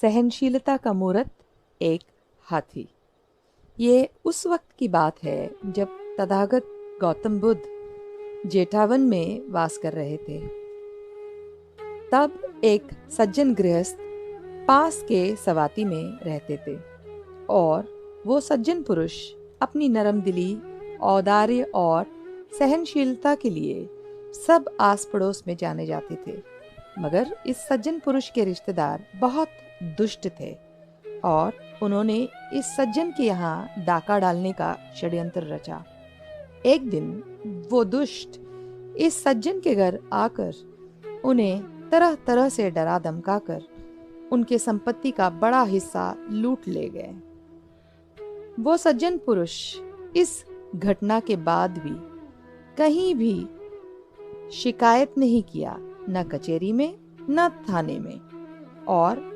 सहनशीलता का मूर्त एक हाथी। ये उस वक्त की बात है जब तथागत गौतम बुद्ध जेठावन में वास कर रहे थे। तब एक सज्जन गृहस्थ पास के सवाती में रहते थे और वो सज्जन पुरुष अपनी नरमदिली, औदार्य और सहनशीलता के लिए सब आस पड़ोस में जाने जाते थे। मगर इस सज्जन पुरुष के रिश्तेदार बहुत दुष्ट थे और उन्होंने इस सज्जन के यहाँ डाका डालने का षड्यंत्र रचा। एक दिन वो दुष्ट इस सज्जन के घर आकर उन्हें तरह तरह से डरा धमकाकर उनके संपत्ति का बड़ा हिस्सा लूट ले गए। वो सज्जन पुरुष इस घटना के बाद भी कहीं भी शिकायत नहीं किया, न कचहरी में न थाने में, और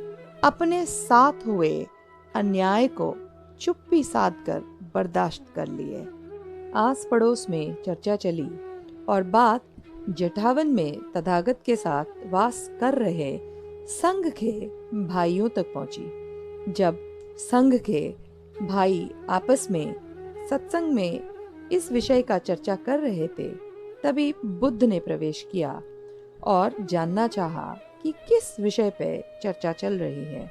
अपने साथ हुए अन्याय को चुप्पी साध कर बर्दाश्त कर लिए। आस पड़ोस में चर्चा चली और बात जेठावन में तथागत के साथ वास कर रहे संघ के भाइयों तक पहुंची। जब संघ के भाई आपस में सत्संग में इस विषय का चर्चा कर रहे थे, तभी बुद्ध ने प्रवेश किया और जानना चाहा कि किस विषय पे चर्चा चल रही है।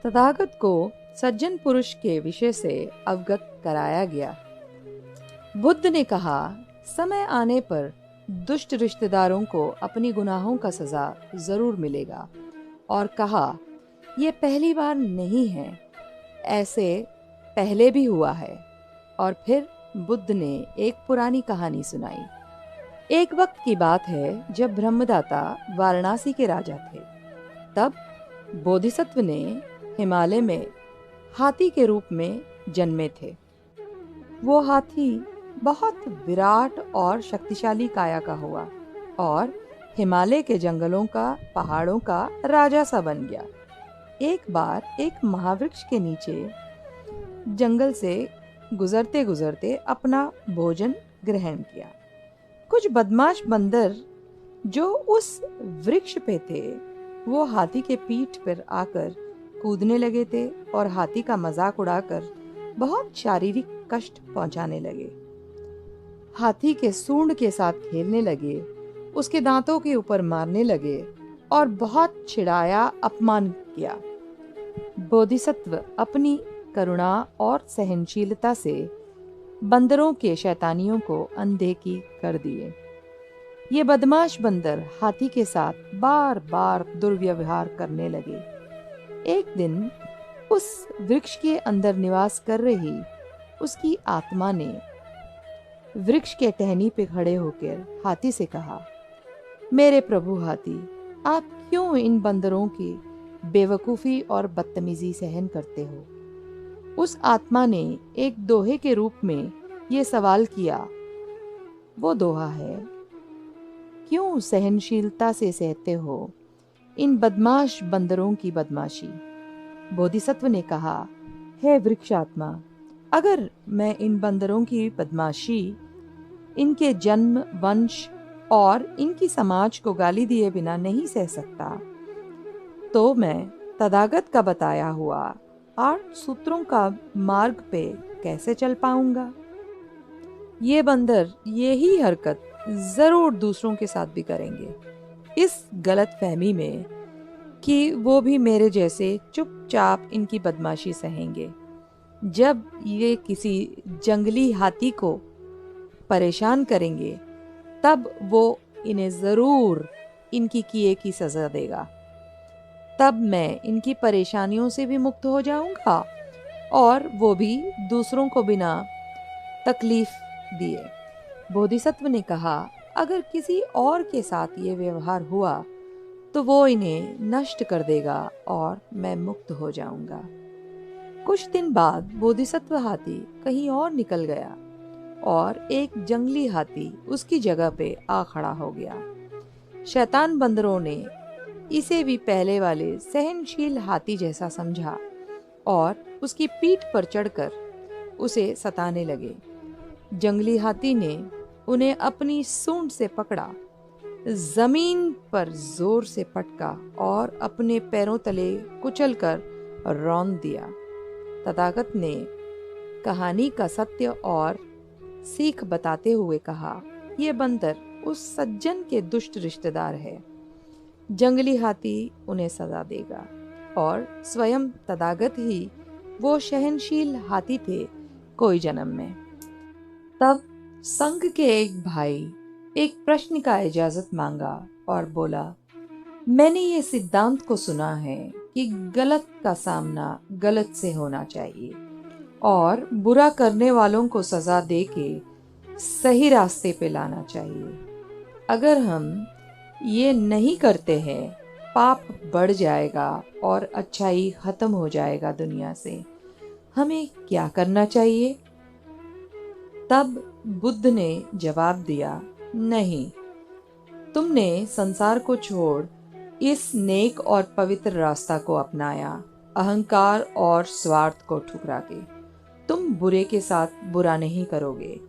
तथागत को सज्जन पुरुष के विषय से अवगत कराया गया। बुद्ध ने कहा, समय आने पर दुष्ट रिश्तेदारों को अपनी गुनाहों का सजा जरूर मिलेगा, और कहा, यह पहली बार नहीं है, ऐसे पहले भी हुआ है। और फिर बुद्ध ने एक पुरानी कहानी सुनाई। एक वक्त की बात है जब ब्रह्मदाता वाराणसी के राजा थे। तब बोधिसत्व ने हिमालय में हाथी के रूप में जन्मे थे। वो हाथी बहुत विराट और शक्तिशाली काया का हुआ और हिमालय के जंगलों का, पहाड़ों का राजा सा बन गया। एक बार एक महावृक्ष के नीचे जंगल से गुजरते गुजरते अपना भोजन ग्रहण किया। कुछ बदमाश बंदर जो उस वृक्ष पे थे, वो हाथी के पीठ पर आकर कूदने लगे थे और हाथी का मजाक उड़ाकर बहुत शारीरिक कष्ट पहुंचाने लगे। हाथी के सूंड के साथ खेलने लगे, उसके दांतों के ऊपर मारने लगे और बहुत चिढ़ाया, अपमान किया। बोधिसत्व अपनी करुणा और सहनशीलता से बंदरों के शैतानियों को अनदेखी कर दिए। ये बदमाश बंदर हाथी के साथ बार बार दुर्व्यवहार करने लगे। एक दिन उस वृक्ष के अंदर निवास कर रही उसकी आत्मा ने वृक्ष के टहनी पे खड़े होकर हाथी से कहा, मेरे प्रभु हाथी, आप क्यों इन बंदरों की बेवकूफ़ी और बदतमीजी सहन करते हो? उस आत्मा ने एक दोहे के रूप में ये सवाल किया। वो दोहा है, क्यों सहनशीलता से सहते हो इन बदमाश बंदरों की बदमाशी? बोधिसत्व ने कहा, हे वृक्ष आत्मा, अगर मैं इन बंदरों की बदमाशी, इनके जन्म, वंश और इनकी समाज को गाली दिए बिना नहीं सह सकता, तो मैं तथागत का बताया हुआ 8 सूत्रों का मार्ग पे कैसे चल पाऊंगा? ये बंदर यही हरकत जरूर दूसरों के साथ भी करेंगे, इस गलत फहमी में कि वो भी मेरे जैसे चुपचाप इनकी बदमाशी सहेंगे। जब ये किसी जंगली हाथी को परेशान करेंगे, तब वो इन्हें जरूर इनकी किए की सजा देगा। तब मैं इनकी परेशानियों से भी मुक्त हो जाऊंगा और वो भी दूसरों को बिना तकलीफ दिए। बोधिसत्व ने कहा, अगर किसी और के साथ ये व्यवहार हुआ तो वो इन्हें नष्ट कर देगा और मैं मुक्त हो जाऊंगा। कुछ दिन बाद बोधिसत्व हाथी कहीं और निकल गया और एक जंगली हाथी उसकी जगह पे आ खड़ा हो गया। शैतान बंदरों ने इसे भी पहले वाले सहनशील हाथी जैसा समझा और उसकी पीठ पर चढ़कर उसे सताने लगे। जंगली हाथी ने उन्हें अपनी सूंड से पकड़ा, जमीन पर जोर से पटका और अपने पैरों तले कुचलकर रौंद दिया। तथागत ने कहानी का सत्य और सीख बताते हुए कहा, यह बंदर उस सज्जन के दुष्ट रिश्तेदार है। जंगली हाथी उन्हें सजा देगा और स्वयं तथागत ही वो सहनशील हाथी थे कोई जन्म में। तब संघ के एक भाई एक प्रश्न का इजाजत मांगा और बोला, मैंने ये सिद्धांत को सुना है कि गलत का सामना गलत से होना चाहिए और बुरा करने वालों को सजा देके सही रास्ते पे लाना चाहिए। अगर हम ये नहीं करते हैं, पाप बढ़ जाएगा और अच्छाई खत्म हो जाएगा दुनिया से। हमें क्या करना चाहिए? तब बुद्ध ने जवाब दिया, नहीं, तुमने संसार को छोड़ इस नेक और पवित्र रास्ता को अपनाया, अहंकार और स्वार्थ को ठुकरा के। तुम बुरे के साथ बुरा नहीं करोगे,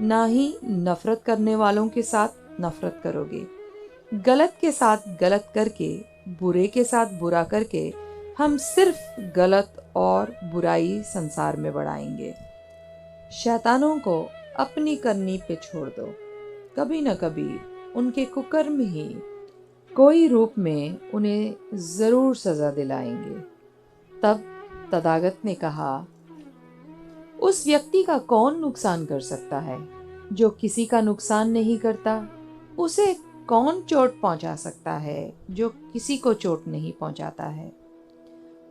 ना ही नफरत करने वालों के साथ नफरत करोगे। गलत के साथ गलत करके, बुरे के साथ बुरा करके हम सिर्फ गलत और बुराई संसार में बढ़ाएंगे। शैतानों को अपनी करनी पे छोड़ दो। कभी न कभी उनके कुकर्म ही कोई रूप में उन्हें जरूर सजा दिलाएंगे। तब तथागत ने कहा, उस व्यक्ति का कौन नुकसान कर सकता है जो किसी का नुकसान नहीं करता? उसे कौन चोट पहुंचा सकता है जो किसी को चोट नहीं पहुंचाता है?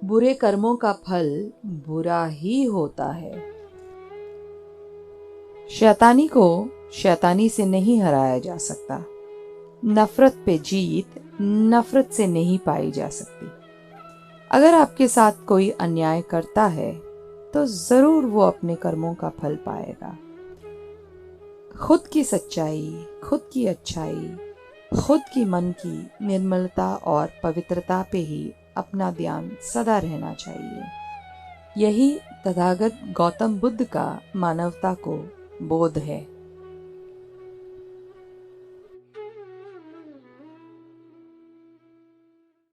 बुरे कर्मों का फल बुरा ही होता है। शैतानी को शैतानी से नहीं हराया जा सकता। नफरत पे जीत नफरत से नहीं पाई जा सकती। अगर आपके साथ कोई अन्याय करता है तो जरूर वो अपने कर्मों का फल पाएगा। खुद की सच्चाई, खुद की अच्छाई, खुद की मन की निर्मलता और पवित्रता पे ही अपना ध्यान सदा रहना चाहिए। यही तथागत गौतम बुद्ध का मानवता को बोध है।